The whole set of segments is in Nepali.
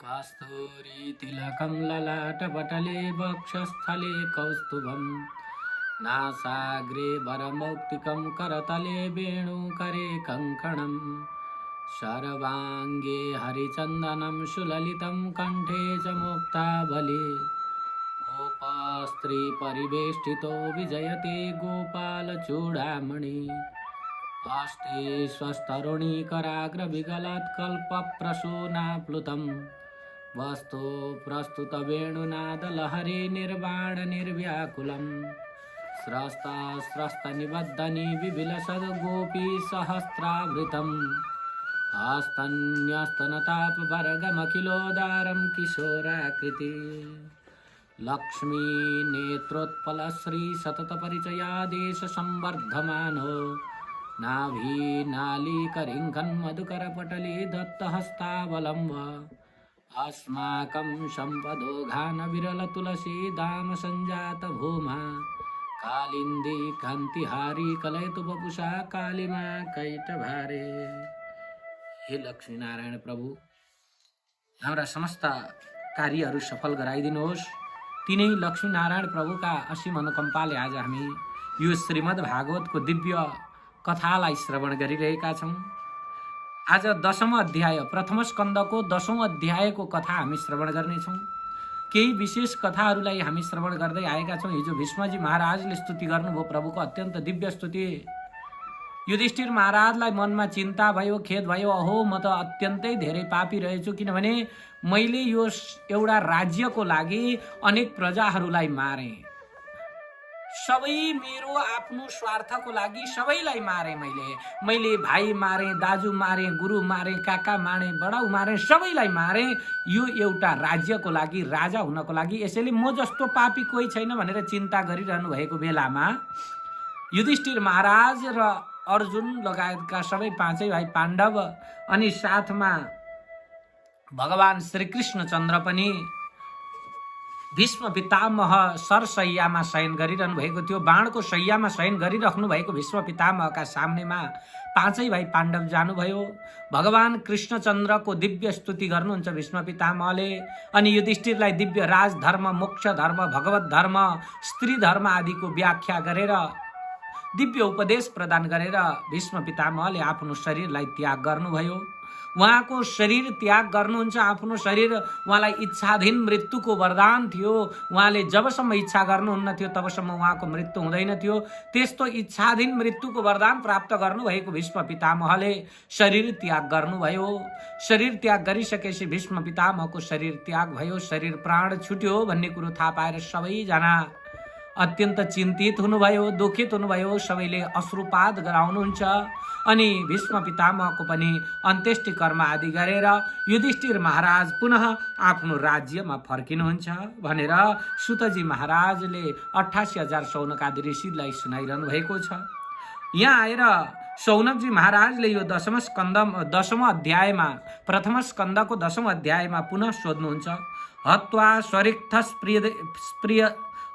कस्तूरी तिलकं ललाटपटले वक्षस्थले कौस्तुभं नासाग्रे वरमौक्तिकं करतले वेणुकरे कङ्कणं सर्वाङ्गे हरिचन्दनं सुललितं कण्ठे च मुक्तावली गोपस्त्री परिवेष्टितो विजयते गोपालचूडामणि अस्ति स्वस्तरुणीकराग्रविगलत्कल्पप्रसूनाप्लुतं वस्तु प्रस्तुतवेणुनादलहरी निर्वाणनिर्व्याकुलं स्रस्तनिबद्धनि विविलसद्गोपीसहस्रावृतम् हस्तन्यस्तनतापवर्गमखिलोदारं किशोराकृति लक्ष्मीनेत्रोत्पलश्री सततपरिचयादेशसंवर्धमानो नाभीनालीकरिङ्गन्मधुकरपटले दत्तहस्तावलम्ब अस्माकं सम्पदोघानविरलतुलसीदामसञ्जातभूमा कालिन्दी कान्तिहारी कलयतु वपुषा कालिमा कैटभारे। हे लक्ष्मी नारायण प्रभु, हाम्रा समस्त कार्यहरू सफल गराइदिनुहोस्। तिनै लक्ष्मी नारायण प्रभुका असीम अनुकम्पाले आज हामी यो श्रीमद् भागवतको दिव्य कथालाई श्रवण गरिरहेका छौं। आज 10औं अध्याय प्रथम स्कन्धको 10औं अध्यायको कथा हामी श्रवण गर्नेछौं। केही विशेष कथाहरूलाई हामी श्रवण गर्दै आएका छौं। हिजो भीष्मजी महाराजले स्तुति गर्नुभयो, प्रभुको अत्यन्त दिव्य स्तुति। युधिष्ठिर महाराजलाई मनमा चिन्ता भयो, खेद भयो, अहो म त अत्यन्तै धेरै पापी रहेछु, किनभने मैले यो एउटा राज्यको लागि अनेक प्रजाहरूलाई मारे, सबै मेरो आफ्नो स्वार्थको लागि सबैलाई मारे। मैले भाइ मारे, दाजु मारे, गुरु मारे, काका मारे, बडाउ मारे, सबैलाई मारे यो एउटा राज्यको लागि, राजा हुनको लागि। यसैले म जस्तो पापी कोही छैन भनेर चिन्ता गरिरहनु भएको बेलामा युधिष्ठिर महाराज र अर्जुन लगायतका सबै पाँचै भाइ पाण्डव अनि साथमा भगवान श्रीकृष्ण चन्द्र पनि भीष्म पितामह सरसैयामा शयन गरिरहनु भएको थियो। बाणको शैयामा शयन गरिराख्नु भएको भीष्म पितामहका सामनेमा पाँचै भाइ पाण्डव जानुभयो। भगवान कृष्णचन्द्रको दिव्य स्तुति गर्नुहुन्छ भीष्म पितामहले अनि युधिष्ठिरलाई दिव्य राजधर्म, मोक्ष धर्म, भगवत धर्म, स्त्री धर्म आदिको व्याख्या गरेर दिव्य उपदेश प्रदान गरेर भीष्म पितामहले आफ्नो शरीरलाई त्याग गर्नुभयो। उहाँको शरीर त्याग गर्नुहुन्छ, आफ्नो शरीर उहाँलाई इच्छाधीन मृत्युको वरदान थियो। उहाँले जबसम्म इच्छा गर्नुहुन्न थियो तबसम्म उहाँको मृत्यु हुँदैन थियो। त्यस्तो इच्छाधीन मृत्युको वरदान प्राप्त गर्नुभएको भीष्म पितामहले शरीर त्याग गर्नुभयो। शरीर त्याग गरिसकेपछि भीष्म पितामहको शरीर त्याग भयो, शरीर प्राण छुट्यो भन्ने कुरो थाहा पाएर सबैजना अत्यन्त चिन्तित हुनुभयो, दुखित हुनुभयो। सबैले अश्रुपात गराउनुहुन्छ अनि भीष्म पितामहको पनि अन्त्येष्टि कर्म आदि गरेर युधिष्ठिर महाराज पुनः आफ्नो राज्यमा फर्किनुहुन्छ भनेर सुतजी महाराजले 88,000 शौनकादि ऋषिलाई सुनाइरहनु भएको छ। यहाँ आएर शौनकजी महाराजले यो 10औं अध्यायमा, प्रथम स्कन्धको 10औं अध्यायमा पुनः सोध्नुहुन्छ।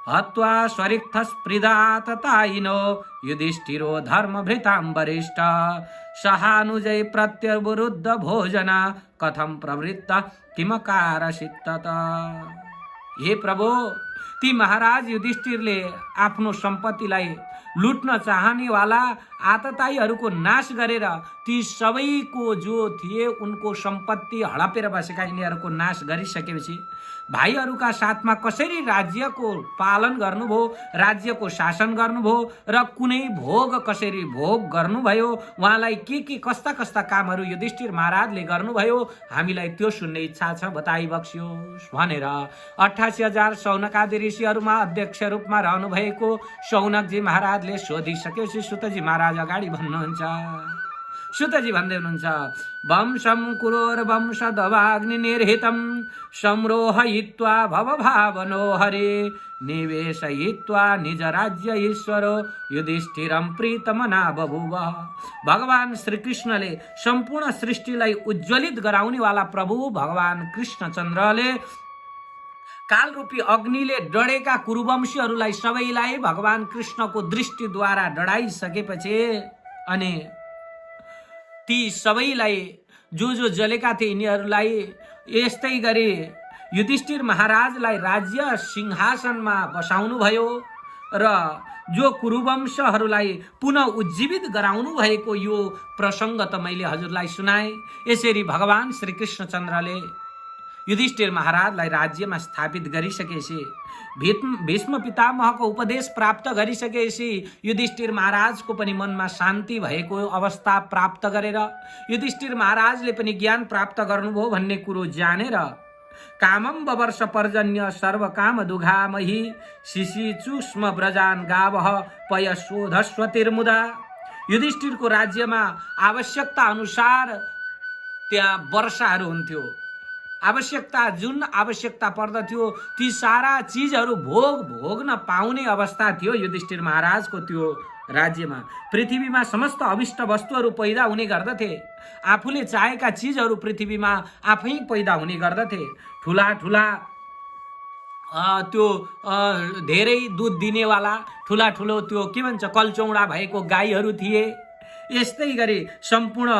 हत्वा स्वरिक्थस्पृदाततायिनो युधिष्ठिरो धर्मभृतां वरिष्ठ सहानुजय प्रत्यवरुद्ध भोजन कथम प्रवृत्त किमकारसित। हे प्रभु, ती महाराज युधिष्ठिरले आफ्नो सम्पत्तिलाई लुट्न चाहनेवाला आततायीहरूको नाश गरेर ती सबैको जो थिए उनको सम्पत्ति हडपेर बसेका यिनीहरूको नाश गरिसकेपछि भाइहरूका साथमा कसरी राज्यको पालन गर्नुभयो, राज्यको शासन गर्नुभयो र कुनै भोग कसरी भोग गर्नुभयो, उहाँलाई के कस्ता कस्ता कामहरू युधिष्ठिर महाराजले गर्नुभयो, हामीलाई त्यो सुन्ने इच्छा छ, बताइ बक्सियोस् भनेर 88,000 शौनकादि ऋषिहरूमा अध्यक्ष रूपमा रहनुभएको शौनकजी महाराजले सोधिसकेपछि सुतजी महाराज अगाडि भन्नुहुन्छ। सुतजी भन्दै हुनुहुन्छ, वंशं कुरोर्वंशदवाग्निर्हितं संरोहयित्वा भवभावनो हरे निवेशयित्वा निज राज्य ईश्वरो युधिष्ठिरं प्रीतमना बभुव। भगवान श्रीकृष्णले सम्पूर्ण सृष्टिलाई उज्ज्वलित गराउने वाला प्रभु भगवान कृष्णचन्द्रले कालरूपी अग्निले डढेका कुरुवंशीहरूलाई सबैलाई भगवान कृष्णको दृष्टिद्वारा डढाइसकेपछि अनि ती सबैलाई जो जलेका थिए यिनीहरूलाई यस्तै गरी युधिष्ठिर महाराजलाई राज्य सिंहासनमा बसाउनु भयो र जो कुरुवंशहरूलाई पुनः उज्जीवित गराउनु भएको यो प्रसङ्ग त मैले हजुरलाई सुनाएँ। यसरी भगवान श्री कृष्णचन्द्रले युधिष्ठिर महाराजलाई राज्यमा स्थापित गरिसकेपछि भीष्म पितामहको उपदेश प्राप्त गरिसकेपछि युधिष्ठिर महाराजको पनि मनमा शान्ति भएको अवस्था प्राप्त गरेर युधिष्ठिर महाराजले पनि ज्ञान प्राप्त गर्नुभयो भन्ने कुरो जानेर कामम बवर्ष पर्जन्य सर्व काम दुघामही शिशिचुष्म ब्रजान गावह पयशोधस्वतिर्मुदा। युधिष्ठिरको राज्यमा आवश्यकता अनुसार त्यहाँ वर्षाहरू हुन्थ्यो। जुन आवश्यकता पर्दथ्यो ती सारा चिजहरू भोग्न पाउने अवस्था थियो युधिष्ठिर महाराजको त्यो राज्यमा। पृथ्वीमा समस्त अभिष्ट वस्तुहरू पैदा हुने गर्दथे। आफूले चाहेका चिजहरू पृथ्वीमा आफै पैदा हुने गर्दथे। ठुला ठुला त्यो धेरै दुध दिनेवाला ठुला ठुलो त्यो के भन्छ कल्चौडा भएको गाईहरू थिए। यस्तै गरी सम्पूर्ण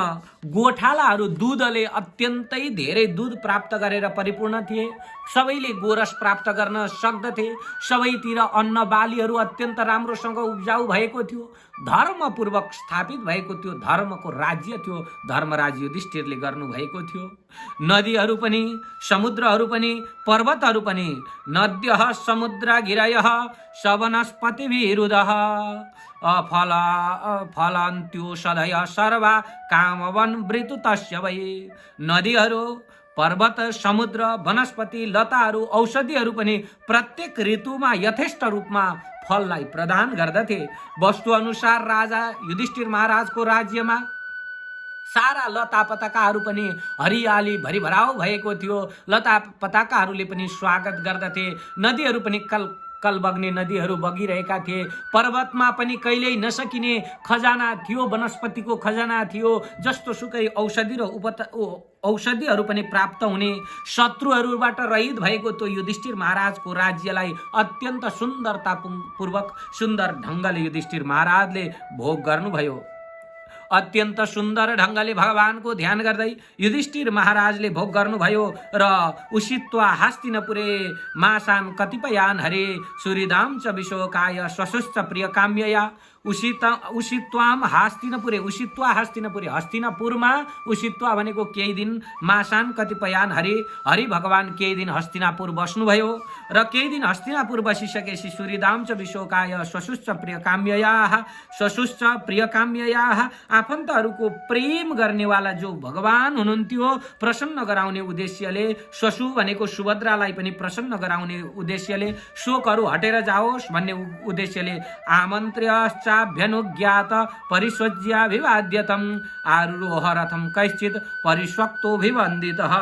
गोठालाहरू दुधले अत्यन्तै धेरै दुध प्राप्त गरेर परिपूर्ण थिए। सबैले गोरस प्राप्त गर्न सक्दथे। सबैतिर अन्न बालीहरू अत्यन्त राम्रोसँग उब्जाउ भएको थियो। धर्मपूर्वक स्थापित भएको त्यो धर्मको राज्य थियो। धर्मराज युधिष्ठिरले गर्नुभएको थियो। नदीहरू पनि समुद्रहरू पनि पर्वतहरू पनि नद्यः समुद्र गिरयः सवनस्पतिभिरुदः फलन्त्यो सदय सर्वा कामवन मृत्यु तस्य वै। नदीहरू पर्वत समुद्र वनस्पति लताहरू औषधिहरू पनि प्रत्येक ऋतुमा यथेष्ट रूपमा फललाई प्रदान गर्दथे। वस्तु अनुसार राजा युधिष्ठिर महाराजको राज्यमा सारा लता पताकाहरू पनि हरियाली भरिभराउ भएको थियो। लता पताकाहरूले पनि स्वागत गर्दथे। नदीहरू पनि कल बग्ने नदीहरू बगिरहेका थिए। पर्वतमा पनि कहिल्यै नसकिने खजाना थियो। वनस्पतिको खजाना थियो। जस्तो सुकै औषधि र औषधिहरू पनि प्राप्त हुने। शत्रुहरूबाट रहित भएको त्यो युधिष्ठिर महाराजको राज्यलाई अत्यन्त सुन्दरतापूर्वक सुन्दर ढङ्गले युधिष्ठिर महाराजले भोग गर्नुभयो। अत्यन्त सुन्दर ढङ्गले भगवानको ध्यान गर्दै युधिष्ठिर महाराजले भोग गर्नुभयो र उषित्वा हस्तिनपुरे मासान् कतिपयान् हरे सूर्यदाम च विशोकाय स्वशुश्च प्रिय काम्यया। उषित्वाम हस्तिनपुरे उषित्वा हस्तिनपुरे हस्तिनापुरमा उषित्वा भनेको केही दिन मासान् कतिपयान् हरि भगवान केही दिन हस्तिनापुर बस्नुभयो र केही दिन हस्तिनापुर बसिसकेपछि सूर्यदाम च विशोकाय स्वशुश्च प्रिय काम्यया आफन्तहरूको प्रेम गर्नेवाला जो भगवान हुनुहुन्थ्यो प्रसन्न गराउने उद्देश्यले स्वशु भनेको सुभद्रालाई पनि प्रसन्न गराउने उद्देश्यले शोकहरू हटेर जाओस् भन्ने उद्देश्यले आमन्त्र्यश्चाभ्यनुज्ञात परिस्वज्याभिवाद्यतम आरुरोह रथम कैश्चित परिस्वक्तोभिवन्दितः।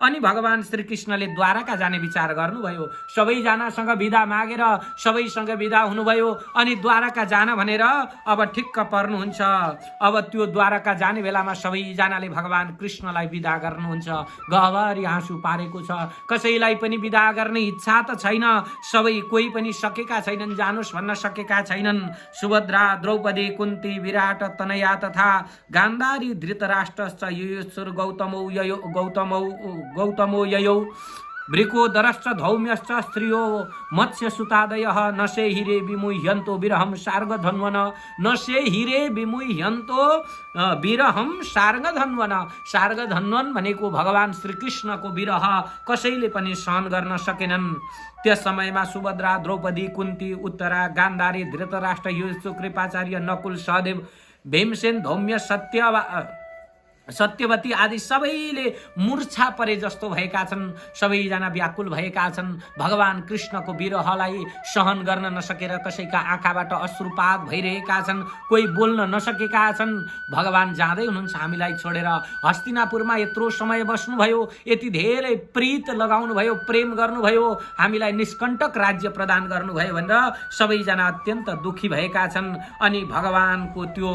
अनि भगवान श्री कृष्णले द्वारका जाने विचार गर्नुभयो। सबैजनासँग विदा मागेर सबैसँग विदा हुनुभयो। अनि द्वारका जान भनेर अब ठिक्क पर्नुहुन्छ। अब त्यो द्वारका जाने बेलामा सबैजनाले भगवान कृष्णलाई विदा गर्नुहुन्छ। गहभरि आँसु पारेको छ। कसैलाई पनि विदा गर्ने इच्छा त छैन। सबै कोही पनि सकेका छैनन्, जानुस् भन्न सकेका छैनन्। सुभद्रा द्रौपदी कुन्ती विराट तनया तथा गान्धारी धृतराष्ट्रश्च युयुत्सुर गौतमो ययौ वृकोदरश्च धौम्यश्च स्त्रियो मत्स्य सुतादयः नशे हिरे विमुह्यन्तो विरहं सार्गधन्वन। नशे हिरे विमुह्यन्तो विरहं सार्गधन्वन। सार्गधन्वन भनेको भगवान श्री कृष्णको विरह कसैले पनि सहन गर्न सकेनन्। त्यस समयमा सुभद्रा द्रौपदी कुन्ती उत्तरा गान्धारी धृतराष्ट्र युयुत्सु कृपाचार्य नकुल सहदेव भीमसेन धौम्य सत्यवती आदि सबैले मूर्छा परे जस्तो भएका छन्। सबैजना व्याकुल भएका छन्। भगवान कृष्णको विरहलाई सहन गर्न नसकेर कसैका आँखाबाट अश्रुपात भइरहेका छन्। कोही बोल्न नसकेका छन्। भगवान जाँदै हुनुहुन्छ हामीलाई छोडेर। हस्तिनापुरमा यत्रो समय बस्नुभयो, यति धेरै प्रीत लगाउनु भयो, प्रेम गर्नुभयो, हामीलाई निष्कण्टक राज्य प्रदान गर्नुभयो भनेर सबैजना अत्यन्त दुखी भएका छन्। अनि भगवानको त्यो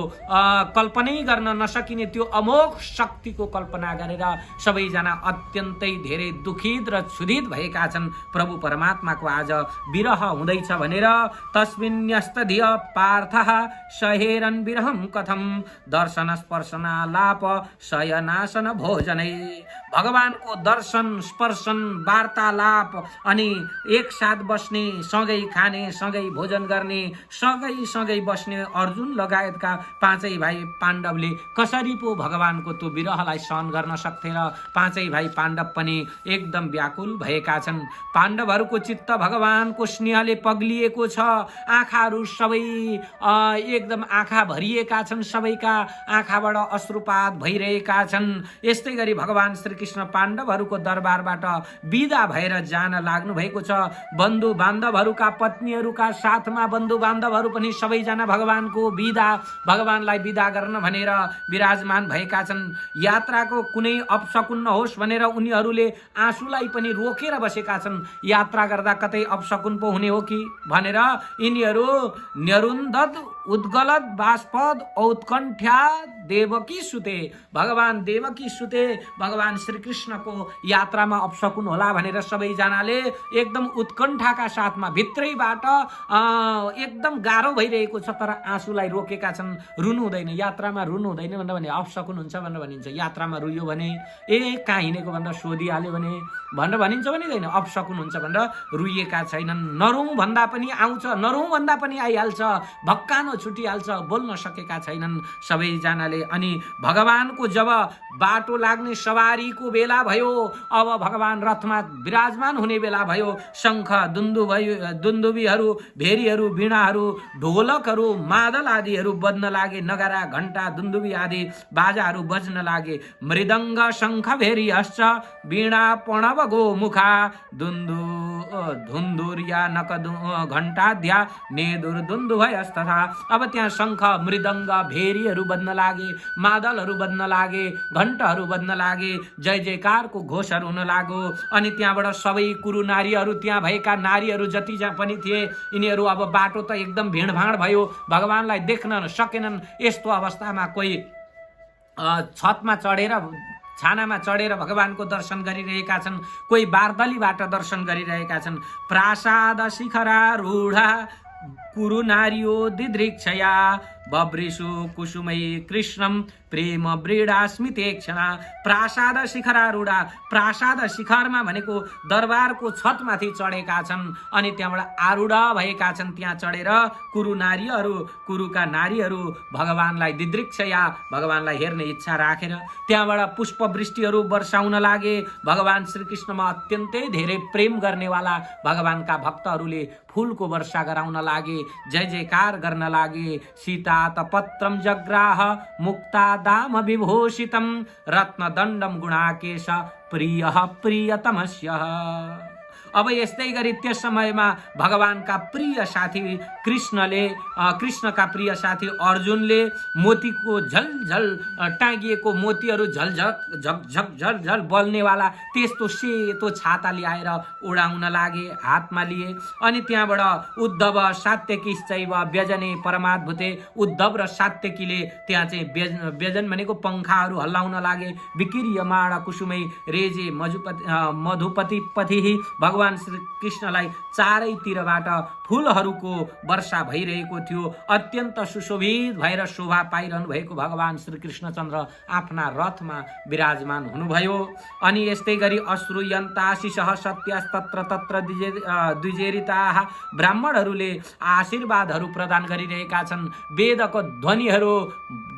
कल्पनै गर्न नसकिने त्यो अमोघ शक्तिको कल्पना गरेर सबैजना अत्यन्तै धेरै दुखित र क्षुधित भएका छन्। प्रभु परमात्माको आज विरह हुँदैछ भनेर तस्मिन्यस्तधिय पार्थः सहेरन् विरहं कथम दर्शन स्पर्शनालाप शयनासन भोजनै। भगवानको दर्शन स्पर्शन वार्तालाप अनि एक साथ बस्ने, सँगै खाने, सँगै भोजन गर्ने, सँगै बस्ने अर्जुन लगायतका पाँचै भाइ पाण्डवले कसरी पो भगवानको त्यो विरहलाई सहन गर्न सक्थे र पाँचै भाइ पाण्डव पनि एकदम व्याकुल भएका छन्। पाण्डवहरूको चित्त भगवानको स्नेहले पग्लिएको छ। आँखाहरू सबै एकदम आँखा भरिएका छन्, सबैका आँखाबाट अश्रुपात भइरहेका छन्। यस्तै गरी भगवान श्रीकृष्ण पाण्डवहरूको दरबारबाट विदा भएर जान लाग्नु भएको छ। बन्धु बान्धवहरूका पत्नीहरूका साथमा बन्धु बान्धवहरू पनि सबैजना भगवानलाई विदा गर्न भनेर विराजमान भएका छन्। यात्राको कुनै अपशकुन नहोस् भनेर उनीहरूले आँसुलाई पनि रोकेर बसेका छन्। यात्रा गर्दा कतै अपशकुन पो हुने हो कि भनेर यिनीहरू निरुन्धत उद्गलत बाष्पद औत्कण्ठ्या देवकी सुते, भगवान देवकी सुते भगवान श्रीकृष्णको यात्रामा अपशकुन होला भनेर सबैजनाले एकदम उत्कण्ठाका साथमा भित्रैबाट एकदम गाह्रो भइरहेको छ तर आँसुलाई रोकेका छन्। रुनु हुँदैन, यात्रामा रुनु हुँदैन भनेर अपशकुन हुन्छ भनेर भनिन्छ। यात्रामा रुयो भने कहाँ हिँडेको भनेर सोधिहाल्यो भनेर भनिन्छ भनिँदैन, अपशकुन हुन्छ भनेर रुइएका छैनन्। नरौँ भन्दा पनि आउँछ, नरौँ भन्दा पनि आइहाल्छ, भक्कानो छुटिहाल्छ, बोल्न सकेका छैनन् सबैजनाले। अनि भगवानको जब बाटो लाग्ने सवारीको बेला भयो, अब भगवान रथमा विराजमान हुने बेला भयो, शङ्ख दुन्दुबीहरू, भेरीहरू, वीणाहरू, ढोलकहरू, मादल आदिहरू बज्न लागे, नगारा घण्टा दुन्दुबी आदि बाजाहरू बज्न लागे। मृदङ्ग शङ्ख भेरी हश्च वीणा प्रणव गो मुखा धुन्दुरिया नक घण्टाध्या नेदुर दुन्दुभयस्तथा। अब त्यहाँ शङ्ख मृदङ्ग भेरीहरू बज्न लागे, मादलहरू बज्न लागे, घण्टहरू बज्न लागे, जय जयकारको घोषहरू हुन लाग्यो। अनि त्यहाँबाट सबै कुरु नारीहरू, त्यहाँ भएका नारीहरू जति पनि थिए यिनीहरू अब बाटो त एकदम भिडभाड भयो, भगवानलाई देख्न सकेनन्। यस्तो अवस्थामा कोही छतमा चढेर छानामा चढेर भगवानको दर्शन गरिरहेका छन्, कोही बार्दलीबाट दर्शन गरिरहेका छन्। प्रासाद शिखरारूढा कुरु नारियो दिदृक्षया बब्रिसु कुसुमै कृष्णम प्रेम व्रीडास्मिते क्षणा। प्रासाद शिखरारूढा, प्रासाद शिखरमा भनेको दरबारको छतमाथि चढेका छन् अनि त्यहाँबाट आरूढ भएका छन्। त्यहाँ चढेर कुरु नारीहरू, कुरुका नारीहरू भगवानलाई दिदृक्षया, भगवानलाई हेर्ने इच्छा राखेर त्यहाँबाट पुष्पवृष्टिहरू वर्षाउन लागे। भगवान श्रीकृष्णमा अत्यन्तै धेरै प्रेम गर्नेवाला भगवानका भक्तहरूले फूलको वर्षा गराउन लागे, जय जयकार गर्न लागे। सीता पत्रम जग्राह मुक्ता दाम विभूषितम रत्नदण्डम गुणाकेश प्रियः प्रियतमस्य। अब यस्तै गरी त्यस समयमा भगवानका प्रिय साथी कृष्णका प्रिय साथी अर्जुनले मोतीको झलझल टाँगिएको मोतीहरू झकझक बल्नेवाला त्यस्तो सेतो छाता ल्याएर उडाउन लागे, हातमा लिए। अनि त्यहाँबाट उद्धव सात्यकी चैव व्यजने परमाद्भुते, उद्धव र सात्यकीले त्यहाँ चाहिँ व्यजन भनेको पंखाहरू हल्लाउन लागे। विकिर्यमाण कुसुमै रेजे मधुपति पथि, भगवान श्री कृष्णलाई चारैतिरबाट फूलहरूको वर्षा भइरहेको थियो। अत्यन्त सुशोभित भएर शोभा पाइरहनु भएको भगवान श्री कृष्णचन्द्र आफ्ना रथमा विराजमान हुनुभयो। अनि यस्तै गरी अश्रुयन्ताशिषः सत्यास्तत्र तत्र द्विजेरिताः, ब्राह्मणहरूले आशीर्वादहरू प्रदान गरिरहेका छन्। वेदको ध्वनिहरू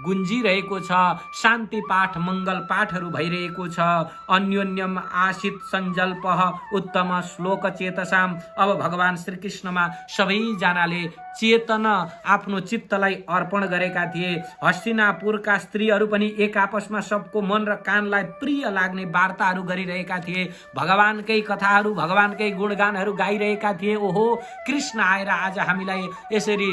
गुन्जिरहेको छ, शान्ति पाठ मङ्गल पाठहरू भइरहेको छ। अन्योन्यम आशित सञ्जल्पः उत्तम श्लोक चेतसाम। अब भगवान श्रीकृष्णमा सबैजनाले चेतन आफ्नो चित्तलाई अर्पण गरेका थिए। हस्तिनापुरका स्त्रीहरू पनि एक आपसमा सबको मन र कानलाई प्रिय लाग्ने वार्ताहरू गरिरहेका थिए। भगवानकै कथाहरू, भगवानकै गुणगानहरू गाइरहेका थिए। ओहो, कृष्ण आएर आज हामीलाई यसरी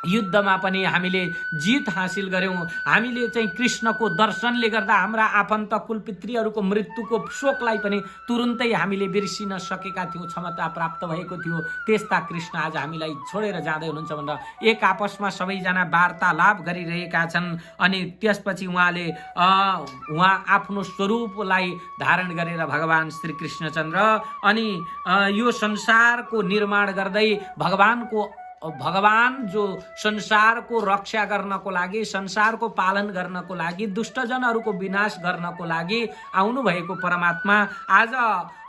युद्धमा पनि हामीले जित हासिल गर्यौँ। हामीले चाहिँ कृष्णको दर्शनले गर्दा हाम्रा आफन्त कुलपितृहरूको मृत्युको शोकलाई पनि तुरुन्तै हामीले बिर्सिन सकेका थियौँ, क्षमता प्राप्त भएको थियो। त्यस्ता कृष्ण आज हामीलाई छोडेर जाँदै हुनुहुन्छ भनेर एक आपसमा सबैजना वार्तालाप गरिरहेका छन्। अनि त्यसपछि उहाँ आफ्नो स्वरूपलाई धारण गरेर भगवान श्री कृष्णचन्द्र अनि यो संसारको निर्माण गर्दै भगवान जो संसारको रक्षा गर्नको लागि, संसारको पालन गर्नको लागि, दुष्टजनहरूको विनाश गर्नको लागि आउनुभएको परमात्मा आज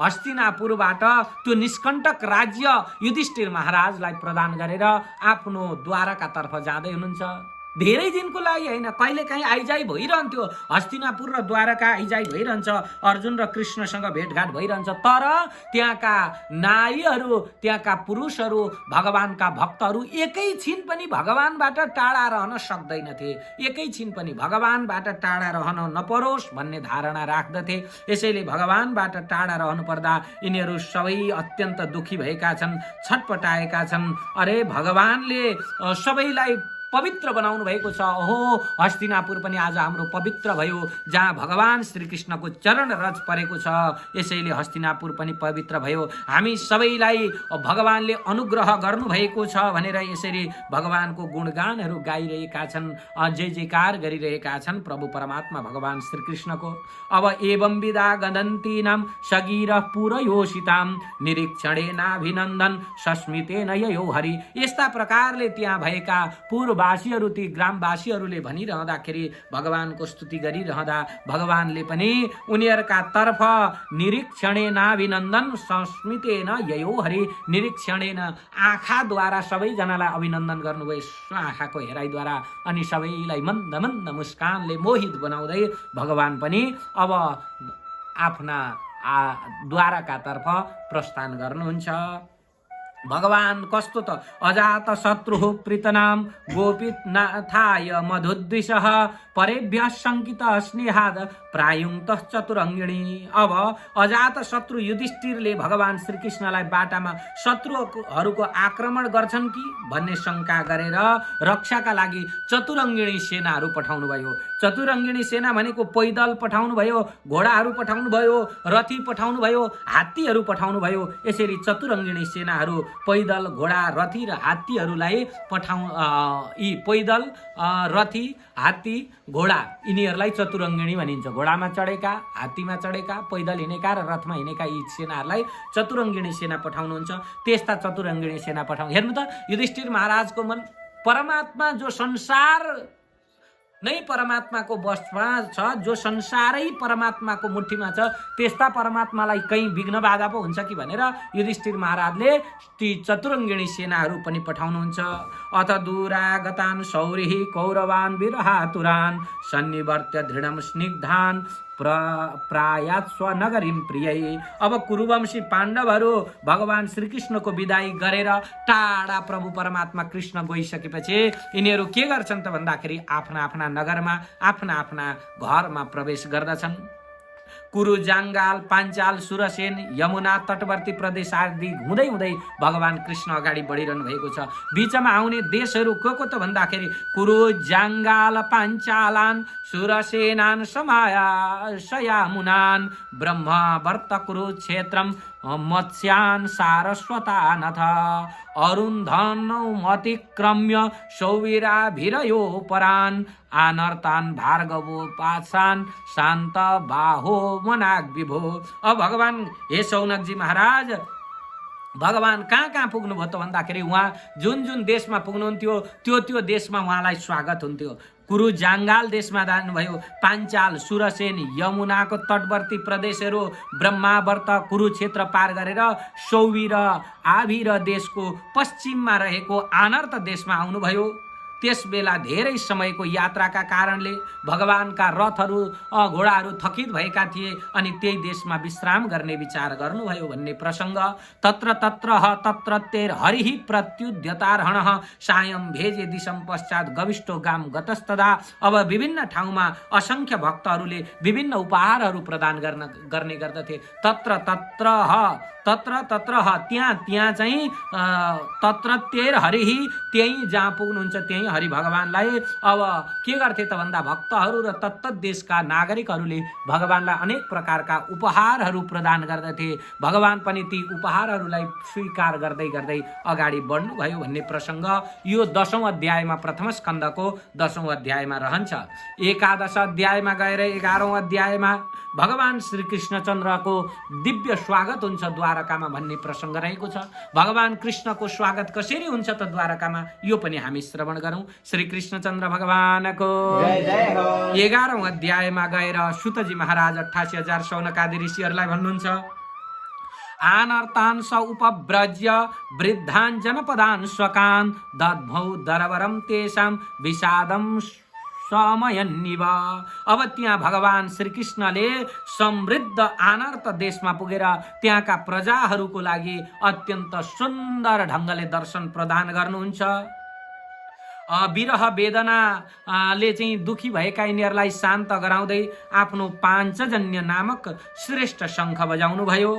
हस्तिनापुरबाट त्यो निष्कण्टक राज्य युधिष्ठिर महाराजलाई प्रदान गरेर आफ्नो द्वारकातर्फ जाँदै हुनुहुन्छ। धेरै दिनको लागि होइन, कहिलेकाहीँ आइजाइ भइरहन्थ्यो, हस्तिनापुर र द्वारका आइजाइ भइरहन्छ, अर्जुन र कृष्णसँग भेटघाट भइरहन्छ। तर त्यहाँका नारीहरू, त्यहाँका पुरुषहरू, भगवानका भक्तहरू एकैछिन पनि भगवानबाट टाढा रहन सक्दैनथे, एकैछिन पनि भगवानबाट टाढा रहन नपरोस् भन्ने धारणा राख्दथे। यसैले भगवानबाट टाढा रहनु पर्दा यिनीहरू सबै अत्यन्त दुखी भएका छन्, छटपटाएका छन्। अरे भगवानले सबैलाई पवित्र बनाउनु भएको छ। ओहो, हस्तिनापुर पनि आज हाम्रो पवित्र भयो, जहाँ भगवान श्रीकृष्णको चरण रज परेको छ। यसैले हस्तिनापुर पनि पवित्र भयो। हामी सबैलाई भगवानले अनुग्रह गर्नुभएको छ भनेर यसरी भगवानको गुणगानहरू गाइरहेका छन्, जय जयकार गरिरहेका छन् प्रभु परमात्मा भगवान श्रीकृष्णको। अब एवं विदा गदन्तीनां सगिरः पुरयोषितां निरीक्षणेनाभिनन्दन सस्मितेन ययो हरि। यस्ता प्रकारले त्यहाँ भएका पूर्ववासीहरू, ती ग्रामवासीहरूले भनिरहँदाखेरि, भगवानको स्तुति गरिरहँदा भगवानले पनि उनीहरूका तर्फ निरीक्षणेनाभिनन्दन सस्मितेन ययो हरि, निरीक्षणेन आँखाद्वारा सबैजनालाई अभिनन्दन गर्नुभयो, आँखाको हेराइद्वारा। अनि सबैलाई मन्द मन्द मुस्कानले मोहित बनाउँदै भगवान पनि अब आफ्ना द्वारकातर्फ प्रस्थान गर्नुहुन्छ। भगवान कस्तो त अजात शत्रु प्रीतनाम गोपीनाथाय मधुद्विषः परेभ्यः शङ्कित स्नेहाद प्रायुक्त चतुरङ्गिणी। अब अजात शत्रु युधिष्ठिरले भगवान श्रीकृष्णलाई बाटामा शत्रुहरूको आक्रमण गर्छन् कि भन्ने शङ्का गरेर रक्षाका लागि चतुरङ्गिणी सेनाहरू पठाउनु भयो। चतुरङ्गिणी सेना भनेको पैदल पठाउनु भयो, घोडाहरू पठाउनु भयो, रथी पठाउनु भयो, हात्तीहरू पठाउनु भयो। यसरी चतुरङ्गिणी सेनाहरू पैदल, घोडा, रथी र हात्तीहरूलाई यी पैदल, रथी, हात्ती, घोडा यिनीहरूलाई चतुरङ्गिणी भनिन्छ। घोडामा चढेका, हात्तीमा चढेका, पैदल हिँडेका र रथमा हिँडेका यी सेनाहरूलाई चतुरङ्गिणी सेना पठाउनुहुन्छ। त्यस्ता चतुरङ्गिणी सेना पठाउनु। हेर्नु त, युधिष्ठिर महाराजको मन परमात्मा जो संसार नै परमात्माको वशमा छ, जो संसारै परमात्माको मुठीमा छ, त्यस्ता परमात्मालाई कहीँ विघ्न बाधा पो हुन्छ कि भनेर युधिष्ठिर महाराजले ती चतुरङ्गिणी सेनाहरू पनि पठाउनुहुन्छ। अथ दूरागतान् सौरिः कौरवान् विरहातुरान् सन्निवर्त्य दृढं स्निग्धान् प्रायात् स्वनगरीं प्रियै। अब कुरुवंशी पाण्डवहरू भगवान श्रीकृष्णको विदाई गरेर टाढा प्रभु परमात्मा कृष्ण गइसकेपछि यिनीहरू के गर्छन् त भन्दाखेरि आफ्ना आफ्ना नगरमा, आफ्ना आफ्ना घरमा प्रवेश गर्दछन्। कुरु, जाङ्गाल, पाञ्चाल, सुरसेन, यमुना तटवर्ती प्रदेश आदि हुँदै हुँदै भगवान कृष्ण अगाडि बढिरहनु भएको छ। बीचमा आउने देशहरू को त भन्दाखेरि कुरु, जाङ्गाल, पाञ्चालान, सुरसेनान, सयामुनान, ब्रह्मवर्त, कुरुक्षेत्रम, मत्स्यान, सारस्वतानथ, अरुन्धनमतिक्रम्य सौवीराभिरयो परान् आनर्तान भार्गवो पाशान शान्त बाहो मनाग विभो। अब भगवान, हे सौनकजी महाराज, भगवान कहाँ कहाँ पुग्नुभयो त भन्दाखेरि उहाँ जुन जुन देशमा पुग्नुहुन्थ्यो त्यो देशमा उहाँलाई स्वागत हुन्थ्यो। कुरु, जाङ्गाल देशमा जानुभयो, पाञ्चाल, सुरसेन, यमुनाको तटवर्ती प्रदेशहरू, ब्रह्मावर्त, कुरुक्षेत्र पार गरेर सौवीर, आभिर देशको पश्चिममा रहेको आनर्त देशमा आउनुभयो। त्यसबेला धेरै समयको यात्राका कारणले भगवानका रथहरू घोडाहरू थकित भएका थिए अनि त्यही देशमा विश्राम गर्ने विचार गर्नुभयो भन्ने प्रसङ्ग। तत्र तत्रत्यैर हरिः प्रत्युद्यतार्हणः सायं भेजे दिशं पश्चात गविष्ठो गाम गतस्तदा। अब विभिन्न ठाउँमा असंख्य भक्तहरूले विभिन्न उपहारहरू प्रदान गर्ने गर्दथे। तत्र त्यहाँ चाहिँ तत्रत्यैर हरिः त्यही जहाँ पुग्नुहुन्छ त्यही हरि भगवानलाई अब के गर्थे त भन्दा भक्तहरू र तत्त देशका नागरिकहरूले भगवानलाई अनेक प्रकारका उपहारहरू प्रदान गर्दथे। भगवान पनि ती उपहारहरूलाई स्वीकार गर्दै गर्दै अगाडि बढ्नुभयो भन्ने प्रसङ्ग यो 10औं अध्यायमा प्रथम स्कन्धको 10औं अध्यायमा रहन्छ। 11 अध्यायमा गएर 11औं अध्यायमा भगवान श्री कृष्णचन्द्रको दिव्य स्वागत हुन्छ द्वारकामा भन्ने प्रसङ्ग रहेको छ। भगवान कृष्णको स्वागत कसरी हुन्छ त द्वारकामा यो पनि हामी श्रवण गरौँ। श्री कृष्णचन्द्र भगवानको जय जय हो। 11औं अध्यायमा गएर सुतजी महाराज 88,000 शौनकादि ऋषिहरूलाई भन्नुहुन्छ, आनर्तान् स उपव्रज्य वृद्धान् जनपदान् स्वकान् दद्भौ दरवरं तेषां विषादं समयन्निव। अब त्यहाँ भगवान श्रीकृष्णले समृद्ध आनर्त देशमा पुगेर त्यहाँका प्रजाहरूको लागि अत्यन्त सुन्दर ढङ्गले दर्शन प्रदान गर्नुहुन्छ। विरह वेदनाले चाहिँ दुखी भएका यिनीहरूलाई शान्त गराउँदै आफ्नो पाञ्चजन्य नामक श्रेष्ठ शङ्ख बजाउनु भयो।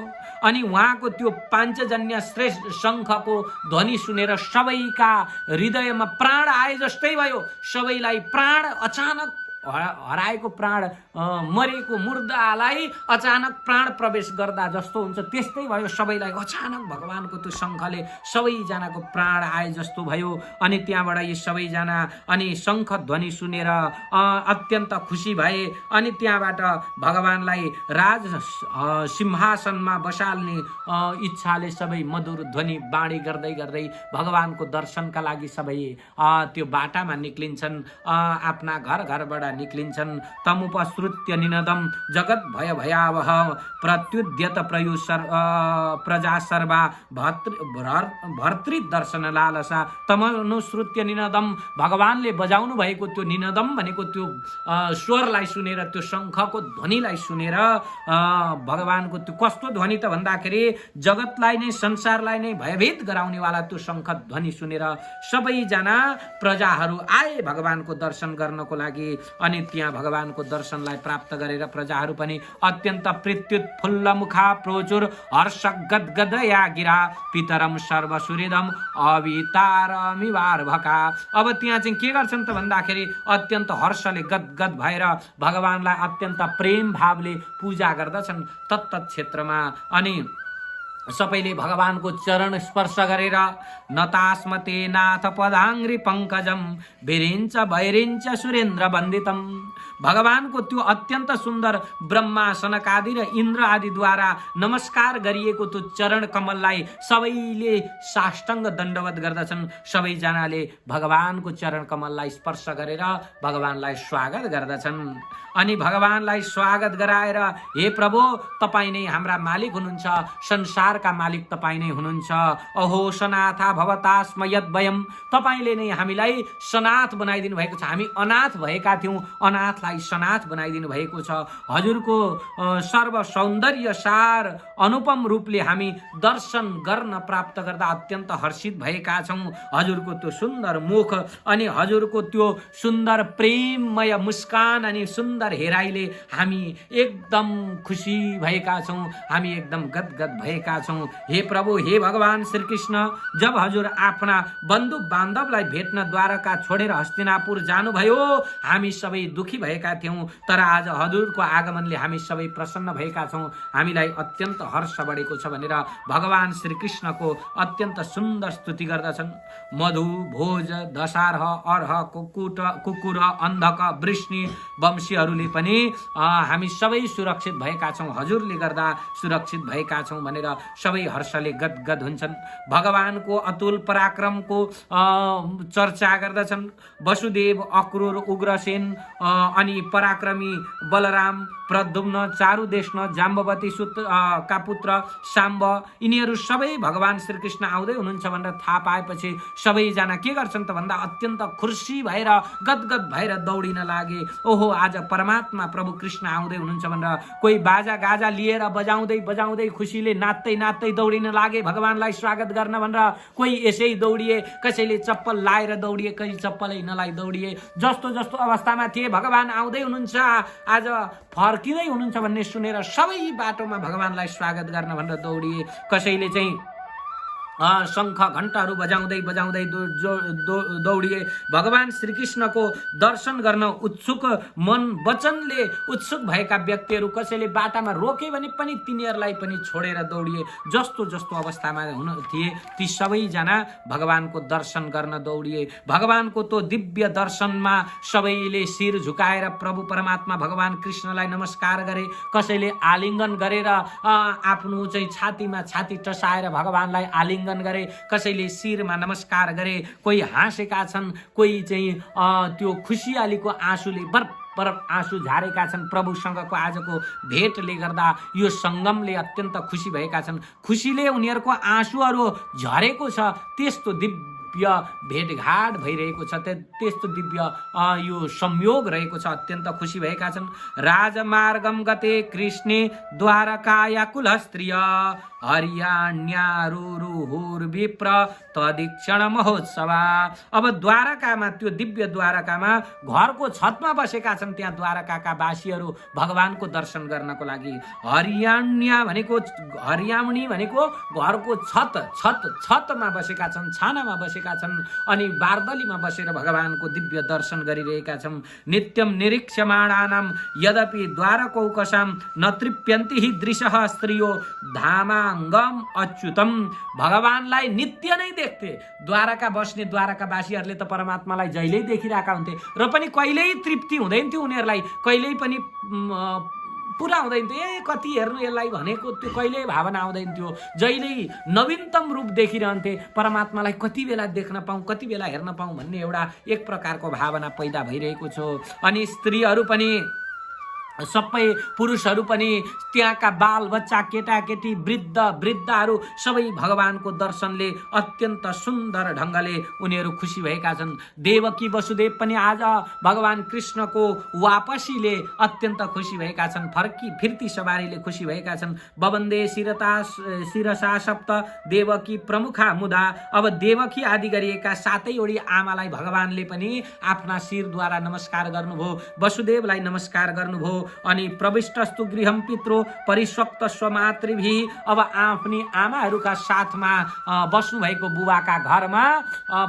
अनि उहाँको त्यो पाञ्चजन्य श्रेष्ठ शङ्खको ध्वनि सुनेर सबैका हृदयमा प्राण आए जस्तै भयो। सबैलाई प्राण अचानक हराएको प्राण मरेको मुर्दालाई अचानक प्राण प्रवेश गर्दा जस्तो हुन्छ त्यस्तै भयो। सबैलाई अचानक भगवानको त्यो शङ्खले सबैजनाको प्राण आए जस्तो भयो। अनि त्यहाँबाट यी सबैजना अनि शङ्ख ध्वनि सुनेर अत्यन्त खुसी भए। अनि त्यहाँबाट भगवानलाई राज सिंहासनमा बसाल्ने इच्छाले सबै मधुर ध्वनि बाणी गर्दै गर्दै भगवानको दर्शनका लागि सबै त्यो बाटामा निक्लिन्छन्, आफ्ना घरबाट निक्लिन्छन्। तमुपश्रुत्य निनदम जगत भय भयावह प्रत्युद्यत प्रजा सर्वा भर्तृ दर्शन लालसा। तमनुश्रुत्य निनदम भगवानले बजाउनु भएको त्यो निनदम भनेको त्यो स्वरलाई सुनेर त्यो शङ्खको ध्वनिलाई सुनेर भगवानको त्यो कस्तो ध्वनि त भन्दाखेरि जगतलाई नै संसारलाई नै भयभीत गराउनेवाला त्यो शङ्ख ध्वनि सुनेर सबैजना प्रजाहरू आए भगवानको दर्शन गर्नको लागि। अनि त्यहाँ भगवानको दर्शनलाई प्राप्त गरेर प्रजाहरू पनि अत्यन्त प्रीत्युत्फुल्ल मुखा प्रचुर हर्ष गदगदया गिरा पितरम सर्वसुहृदम अवितारमिवार्भका। अब त्यहाँ चाहिँ के गर्छन् त भन्दाखेरि अत्यन्त हर्षले गदगद भएर भगवानलाई अत्यन्त प्रेम भावले पूजा गर्दछन् तत्त क्षेत्रमा। अनि सबैले भगवानको चरण स्पर्श गरेर नतास्मते नाथ पदाङ्ग्री पङ्कजम भिरिन्छ भैरिन्छ सुरेन्द्र वन्दितम। भगवानको त्यो अत्यन्त सुन्दर ब्रह्मा सनकादि र इन्द्र आदिद्वारा नमस्कार गरिएको त्यो चरण कमललाई सबैले साष्टाङ्ग दण्डवत गर्दछन्। सबैजनाले भगवानको चरण कमललाई स्पर्श गरेर भगवानलाई स्वागत गर्दछन्। अनि भगवानलाई स्वागत गराएर हे प्रभु तपाईँ नै हाम्रा मालिक हुनुहुन्छ, संसारका मालिक तपाईँ नै हुनुहुन्छ। अहो सनाथा भवतास्म यद्वयम् तपाईँले नै हामीलाई सनाथ बनाइदिनु भएको छ। हामी अनाथ भएका थियौँ, अनाथलाई सनाथ बनाइदिनु भएको छ। हजुरको सर्व सौन्दर्य सार अनुपम रूपले हामी दर्शन गर्न प्राप्त गर्दा अत्यन्त हर्षित भएका छौँ। हजुरको त्यो सुन्दर मुख अनि हजुरको त्यो सुन्दर प्रेममय मुस्कान अनि सुन्दर हेराइले हामी एकदम खुसी भएका छौँ, हामी एकदम गदगद भएका छौँ। हे प्रभु हे भगवान श्री कृष्ण, जब हजुर आफ्ना बन्धु बान्धवलाई भेट्न द्वारका छोडेर हस्तिनापुर जानुभयो हामी सबै दुखी भएका थियौँ, तर आज हजुरको आगमनले हामी सबै प्रसन्न भएका छौँ, हामीलाई अत्यन्त हर्ष बढेको छ भनेर भगवान श्री कृष्णको अत्यन्त सुन्दर स्तुति गर्दछन्। मधु भोज दशार्ह अर्ह कुकुर अन्धक वृष्णि वंशीहरूले पनि हामी सबै सुरक्षित भएका छौँ, हजुरले गर्दा सुरक्षित भएका छौँ भनेर सबै हर्षले गदगद हुन्छन्। भगवानको अतुल पराक्रमको चर्चा गर्दछन्। वसुदेव, अक्रूर, उग्रसेन अनि पराक्रमी बलराम, प्रद्युम्न, चारुदेश्न, जाम्बवती का पुत्र शाम्ब, यिनीहरू सबै भगवान श्रीकृष्ण आउँदै हुनुहुन्छ भनेर थाहा पाएपछि सबैजना के गर्छन् त भन्दा अत्यन्त खुसी भएर गदगद भएर दौडिन लागे। ओहो, आज परमात्मा प्रभु कृष्ण आउँदै हुनुहुन्छ भनेर कोही बाजा गाजा लिएर बजाउँदै बजाउँदै खुसीले नाच्दै नाच्दै दौडिन लागे भगवानलाई स्वागत गर्न भनेर। कोही यसै दौडिए, कसैले चप्पल लाएर दौडिए, कहिले चप्पलै नलाई दौडिए। जस्तो जस्तो अवस्थामा थिए भगवान आउँदै हुनुहुन्छ, आज फर्किँदै हुनुहुन्छ भन्ने सुनेर सबै बाटोमा भगवानलाई स्वागत गर्न भनेर दौडिए। कसैले चाहिँ शङ्ख घण्टहरू बजाउँदै बजाउँदै दौडिए। भगवान श्रीकृष्णको दर्शन गर्न उत्सुक मन वचनले उत्सुक भएका व्यक्तिहरू कसैले बाटामा रोके भने पनि तिनीहरूलाई पनि छोडेर दौडिए। जस्तो जस्तो अवस्थामा हुन थिए ती सबैजना भगवानको दर्शन गर्न दौडिए। भगवानको त्यो दिव्य दर्शनमा सबैले शिर झुकाएर प्रभु परमात्मा भगवान कृष्णलाई नमस्कार गरे। कसैले आलिङ्गन गरेर आफ्नो चाहिँ छातीमा छाती टसाएर भगवानलाई आलिङ्गन गरे। कसैले शिरमा नमस्कार गरे। कोही हाँसेका छन्, कोही चाहिँ त्यो खुसियालीको आँसुले बरफ आँसु झारेका छन्। प्रभुसँगको आजको भेटले गर्दा यो सङ्गमले अत्यन्त खुसी भएका छन्। खुसीले उनीहरूको आँसुहरू झरेको छ। त्यस्तो दिव्य भेटघाट भइरहेको छ, त्यस्तो दिव्य यो संयोग रहेको छ। अत्यन्त खुसी भएका छन्। राजमार्गम गते कृष्णे द्वारकाया कुलस्त्रिय हरियाण्यारुरुहुर्विप्र तदीक्षण महोत्सवा। अब द्वारकामा, त्यो दिव्य द्वारकामा घरको छतमा बसेका छन्। त्यहाँ द्वारकाका वासीहरू भगवानको दर्शन गर्नको लागि। हरियामणी भनेको घरको छतमा बसेका छन्, छानामा बसेका छन् अनि बारदलीमा बसेर भगवानको दिव्य दर्शन गरिरहेका छन्। नित्यम निरीक्षमाणानां यद्यपि द्वारकौकसां न तृप्यन्ति हि दृशः स्त्रियो धामाङ्गम अच्युतम। भगवानलाई नित्य नै देख्थे। द्वारका बस्ने द्वारकावासीहरूले त परमात्मालाई जहिल्यै देखिरहेका हुन्थे र पनि कहिल्यै तृप्ति हुँदैन थियो उनीहरूलाई। कहिल्यै पनि पुरा हुँदैन थियो। कति हेर्नु यसलाई भनेको त्यो कहिल्यै भावना आउँदैन थियो। जहिल्यै नवीनतम रूप देखिरहन्थे। परमात्मालाई कति बेला देख्न पाऊँ, कति बेला हेर्न पाऊँ भन्ने एउटा एक प्रकारको भावना पैदा भइरहेको छ। अनि स्त्रीहरू पनि, सबै पुरुषहरू पनि, त्यहाँका बाल बच्चा, केटाकेटी, वृद्धहरू सबै भगवानको दर्शनले अत्यन्त सुन्दर ढङ्गले उनीहरू खुसी भएका छन्। देवकी वसुदेव पनि आज भगवान कृष्णको वापसीले अत्यन्त खुसी भएका छन्। फिर्ती सवारीले खुसी भएका छन्। बवन्दे शिरसा सप्त देवकी प्रमुखा मुदा। अब देवकी आदि गरिएका सातैवटी आमालाई भगवानले पनि आफ्ना शिरद्वारा नमस्कार गर्नुभयो। वसुदेवलाई नमस्कार गर्नुभयो। अनि प्रविष्टस्तु गृहम पितृ परिस्वक्त स्वमातृभि। अब आफ्नी आमाहरूका साथमा बस्नु भएको बुबाका घरमा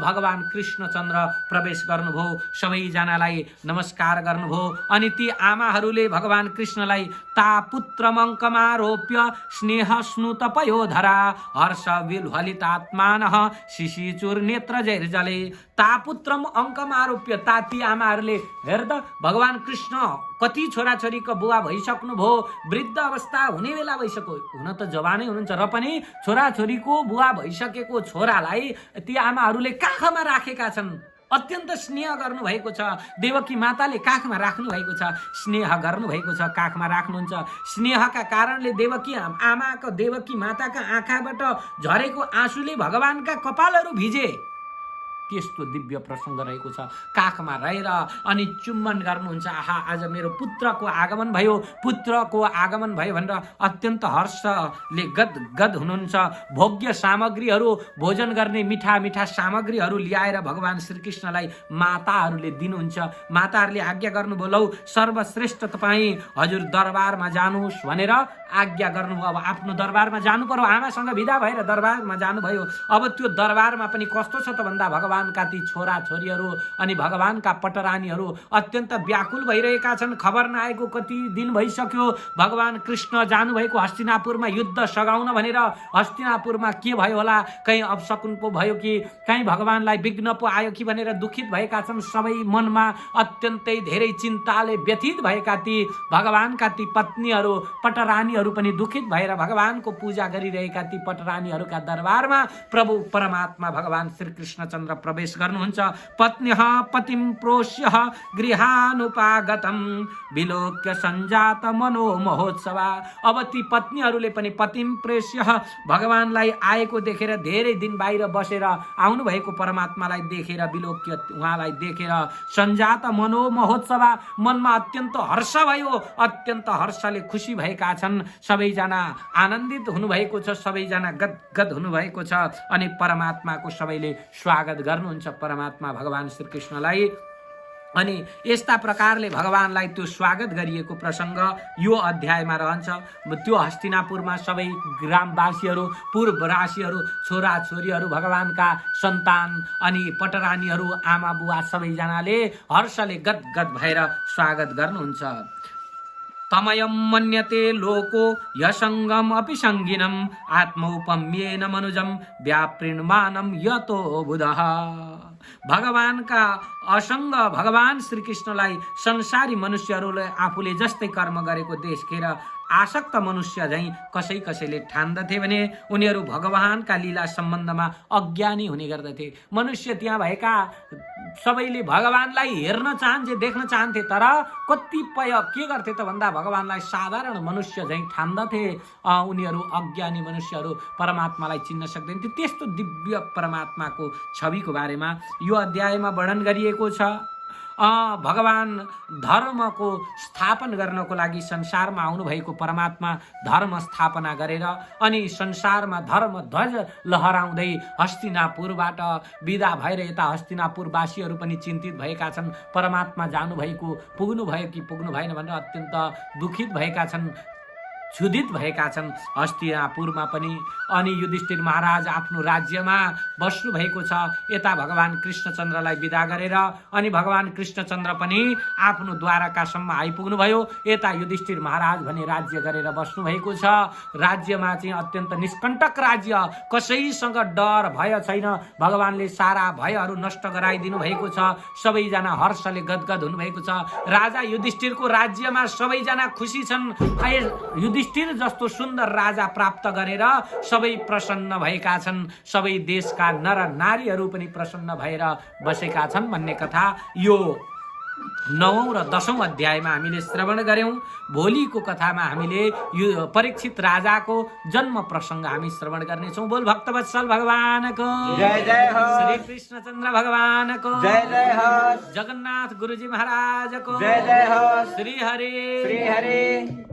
भगवान कृष्णचन्द्र प्रवेश गर्नुभयो। सबैजनालाई नमस्कार गर्नुभयो। अनि ती आमाहरूले भगवान कृष्णलाई तापुत्रमङ्कमारोप्य स्नेह स्नुत पयोधरा हर्ष विह्वलितात्मानः शिशिचुर नेत्र जैर्जले। तापुत्रम अङ्कमा आरोप्य, ताती आमाहरूले हेर्द भगवान कृष्ण कति छोराछोरीको बुवा भइसक्नुभयो, वृद्ध अवस्था हुने बेला भइसक्यो, हुन त जवानै हुनुहुन्छ र पनि छोराछोरीको बुवा भइसकेको छोरालाई ती आमाहरूले काखमा राखेका छन्। अत्यन्त स्नेह गर्नुभएको छ। देवकी माताले काखमा राख्नु भएको छ, स्नेह गर्नुभएको छ, काखमा राख्नुहुन्छ। स्नेहका कारणले देवकी माताका आँखाबाट झरेको आँसुले भगवानका कपालहरू भिजे। त्यस्तो दिव्य प्रसङ्ग रहेको छ। काखमा रहेर अनि चुम्बन गर्नुहुन्छ। आहा, आज मेरो पुत्रको आगमन भयो भनेर अत्यन्त हर्षले गदगद हुनुहुन्छ। भोग्य सामग्रीहरू, भोजन गर्ने मिठा मिठा सामग्रीहरू ल्याएर भगवान श्रीकृष्णलाई माताहरूले दिनुहुन्छ। माताहरूले आज्ञा गर्नुभयो, लौ सर्वश्रेष्ठ तपाईँ हजुर दरबारमा जानुहोस् भनेर आज्ञा गर्नुभयो। अब आफ्नो दरबारमा जानु पर्यो, आमासँग विदा भएर दरबारमा जानुभयो। अब त्यो दरबारमा पनि कस्तो छ त भन्दा भगवानका ती छोरा छोरीहरू अनि भगवानका पटरानीहरू अत्यन्त व्याकुल भइरहेका छन्। खबर नआएको कति दिन भइसक्यो। भगवान कृष्ण जानुभएको हस्तिनापुरमा युद्ध सघाउन भनेर। हस्तिनापुरमा के भयो होला, कहीँ अपशकुन पो भयो कि कहीँ भगवानलाई विघ्न पो आयो कि भनेर दुखित भएका छन्। सबै मनमा अत्यन्तै धेरै चिन्ताले व्यथित भएका ती भगवानका ती पत्नीहरू पटरानीहरू पनि दुखित भएर भगवानको पूजा गरिरहेका ती पटरानीहरूका दरबारमा प्रभु परमात्मा भगवान श्रीकृष्णचन्द्र प्रवेश गर्नुहुन्छ। पत्न्यः पतिं प्रोष्य गृहानुपागतम विलोक्य सञ्जात मनो महोत्सव। अब ती पत्नीहरूले पनि पतिं प्रेष्य भगवानलाई आएको देखेर धेरै दिन बाहिर बसेर आउनु भएको परमात्मालाई देखेर विलोक्य उहाँलाई देखेर सञ्जात मनो महोत्सव मनमा अत्यन्त हर्ष भयो, अत्यन्त हर्षले खुसी भएका छन्। सबैजना आनन्दित हुनुभएको छ, सबैजना गदगद हुनुभएको छ अनि परमात्माको सबैले स्वागत गर्नुहुन्छ परमात्मा भगवान श्रीकृष्णलाई। अनि यस्ता प्रकारले भगवानलाई त्यो स्वागत गरिएको प्रसङ्ग यो अध्यायमा रहन्छ। त्यो हस्तिनापुरमा सबै ग्रामवासीहरू, पूर्ववासीहरू, छोराछोरीहरू, भगवानका सन्तान अनि पटरानीहरू, आमा बुवा सबैजनाले हर्षले गदगद भएर स्वागत गर्नुहुन्छ। तमयं मन्यते लोको यसङ्गम अपि सङ्गिनम आत्मौपम्येन मनुजम व्याप्रीणमानं यतो बुधः। भगवानका असङ्ग भगवान श्रीकृष्णलाई संसारी मनुष्यहरूले आफूले जस्तै कर्म गरेको देखेर आसक्त मनुष्य झैं कसैले ठान्दथे भने उनीहरू भगवानका लीला सम्बन्धमा अज्ञानी हुने गर्दथे। मनुष्य त्यहाँ भएका सबैले भगवानलाई हेर्न चाहन्थे, देख्न चाहन्थे, तर कतिपय के गर्थे त भन्दा भगवानलाई साधारण मनुष्य झैं ठान्दथे। उनीहरू अज्ञानी मनुष्यहरू परमात्मालाई चिन्न सक्दैन थियो। त्यस्तो दिव्य परमात्माको छविको बारेमा यो अध्यायमा वर्णन गरिएको छ। भगवान धर्मको स्थापन गर्नको लागि संसारमा आउनुभएको परमात्मा धर्म स्थापना गरेर अनि संसारमा धर्म ध्वज लहराउँदै हस्तिनापुरबाट विदा भएर यता हस्तिनापुरवासीहरू पनि चिन्तित भएका छन्। परमात्मा जानुभएको, पुग्नुभयो कि पुग्नु भएन भनेर अत्यन्त दुखित भएका छन्, क्षुधित भएका छन् हस्तिनापुरमा पनि। अनि युधिष्ठिर महाराज आफ्नो राज्यमा बस्नु भएको छ। यता भगवान कृष्णचन्द्रलाई विदा गरेर अनि भगवान कृष्णचन्द्र पनि आफ्नो द्वारकासम्म आइपुग्नु भयो। यता युधिष्ठिर महाराज भने राज्य गरेर बस्नु भएको छ। राज्यमा चाहिँ अत्यन्त निष्कण्टक राज्य, कसैसँग डर भय छैन। भगवानले सारा भयहरू नष्ट गराइदिनु भएको छ। सबैजना हर्षले गदगद हुनुभएको छ। राजा युधिष्ठिरको राज्यमा सबैजना खुसी छन्। युधिष्ठिर जस्तो सुन्दर राजा प्राप्त गरेर सबै प्रसन्न भएका छन्। सबै देशका नर नारीहरू पनि प्रसन्न भएर बसेका छन् भन्ने कथा यो 9औं र 10औं अध्यायमा हामीले श्रवण गर्यौं। भोलिको कथामा हामीले यो परीक्षित राजाको जन्म प्रसङ्ग हामी श्रवण गर्नेछौँ। बोल भक्तवत्सल भगवानको जय जय हो। श्री कृष्णचन्द्र भगवानको जय जय हो। जगन्नाथ गुरुजी महाराजको जय जय हो। श्री हरि श्री हरि।